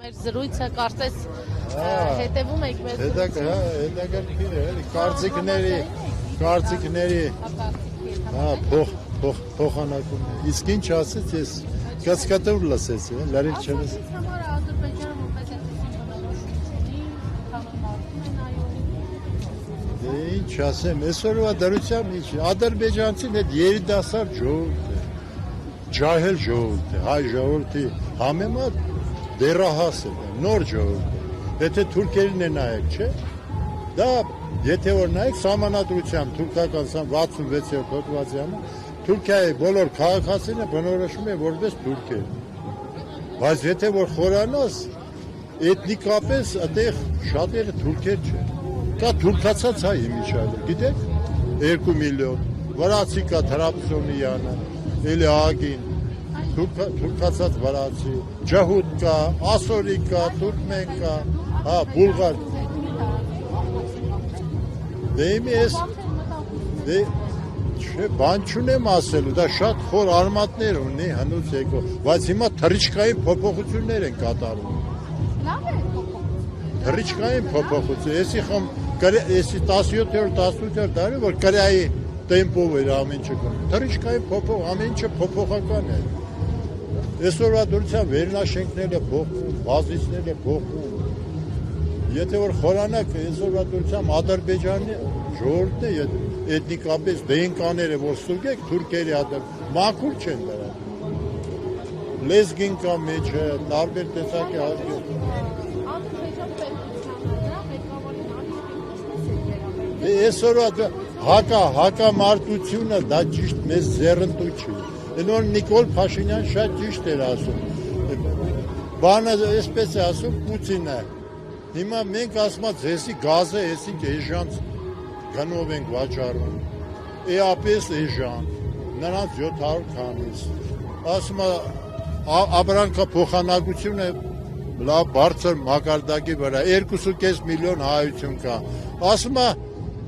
Մեր զրույցը կարծես հետևում եք մեզ։ Հետաքրքիր է, կարծիքների փոխանակում։ Իսկ ինչ ասեց, ես կասկածով լսեցի, լարիվ չես։ Ինչ ասեմ, այսօրվա դրությամբ ինչ, ադրբեջանցին հետ երիտասարդ ժողովուրդ է, ջահել ժողովուրդ է, հայ ժողովրդի համեմատ դեռահաս է, նոր ժողովուրդ է, եթե թուրքերին է նայեք, չէ, դա եթե որ նայեք սահմանադրությամբ թուրքական 66-րդ հոդվածյանը, Թուրքիայի բոլոր քաղաքացիները բնորոշում են որպես թուրքեր, բայց եթե որ խորանաս, էթնիկապես այդտեղ շատերը թուրքեր չեն, կա թուրքացած հայ իմիջիայլը, գիտեք, 2 միլիոն, վրացի կա Թրաբզոնյանը, էլի Ագին, թուրքացած վրացի, ջահուդ կա, ասորի կա, թուրքմեն կա, բուլղար, դե իմի ես, բան չունեմ ասելու, դա շատ խոր արմատներ ունի հնուց եկող, բայց հիմա թռիչքային փոփոխություններ են կատարում։ Լավ է փոփոխություն։ Թռիչքային փոփոխություն, եսի 17-18 տարի, որ կրայի տեմպով էր ամեն ինչը կնում, թռիչքային փոփոխ, ամեն ինչը փոփոխական է։ Այսօրվա դրությամբ վերնաշենքները փոխվում, բազիսները փոխվում, եթե որ խորանակ այսօրվա դրությամբ Ադրբեջանի ժողովուրդն է, էթնիկապես դենկաները, որ ստուգեք, թուրքերի մաքուր չեն դրա։ Լեզգին կա մեջը, տարբեր տեսակի հազգեր։ Այսօրվա հակամարտությունը դա ճիշտ մեզ ձեռնտու չի։ Նոր Նիկոլ Փաշինյան շատ ճիշտ էր ասում։ Բանը այսպես է ասում Պուտինը։ Հիմա մենք ասում ենք ձեսի գազը էսինք էժանց գնով ենք վաճառում, էապես էժան, նրանց 700 քանից, ասում է ապրանքա փոխանակությունը լավ բարձր մակարդակի վրա, 2.5 միլիոն հայություն կա, ասում է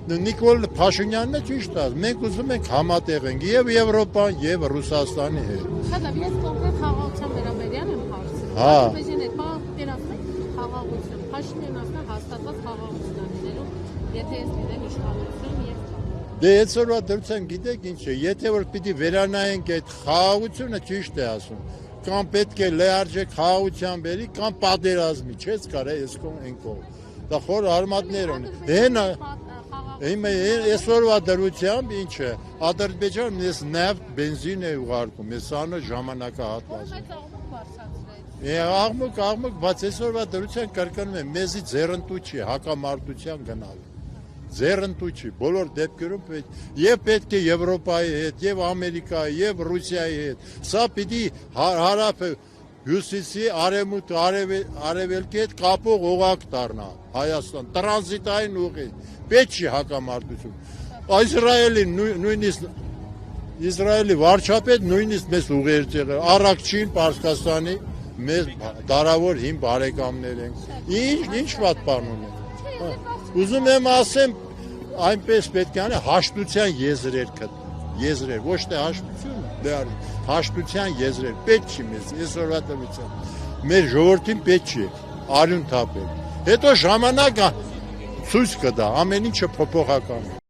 Նիկոլ Փաշինյանն է ճիշտ ասում, մենք ուզում ենք համատեղ ենք և Եվրոպան և Ռուսաստանի հետ։ Հədə ես կոնկրետ խաղաղության վերաբերյալ եմ հարցնում, Ադրբեջանի հետ պատերազմեք խաղաղություն, Փաշինյանն ասում է հաստատված խաղաղություն անելու, եթե ես գիտեմ իշխանություն և Դե այսօրվա դրությամբ գիտեք ինչ է, եթե որ պիտի վերանայենք այդ խաղաղությունը ճիշտ է ասում, կամ պետք է լեարժեք խաղաղության բերի, կամ պատերազմի, չես կարա ես կողմ են կողմ, դա խոր արմատներ ունի, այսօրվա դրությամբ ինչ է, Ադրբեջանը ես նավթ, բենզին է ուղարկում, ես անը ժամանակահատվածում։ Աղմուկ, բայց այսօրվա դրությամբ կրկնում է, մեզի ձեռնտու չի, հակամարտության գնալ։ Ձեռնտու չի, բոլոր դեպքերում և պետք է Եվրոպայի հետ, և Ամերիկայի, և Ռուսիայի հետ, սա պիտի հարավը հյուսիսի արևելքի հետ կապող օղակ դառնա Հայաստան, տրանզիտային ուղի, պետք չի հակամարտություն։ Իսրայելի վարչապետ նույնիսկ մեզ ուղեր ծեղել, Արաքչին, Պարսկաստանի մեզ դարավոր հին բարեկամներ ենք, ինչ վատ բան ունենք։ Ուզում եմ ասեմ, այնպես պետք է անը հաշտության եզրեր եզրեր, ոչ թե հաշտությունը, հաշտության եզրեր, պետք չի մեզ, այսօրվա դրությամբ, մեր ժողովրդին պետք չի արյուն թափել, հետո ժամանակ ցույց կտա, ամեն ինչը փոփոխական է։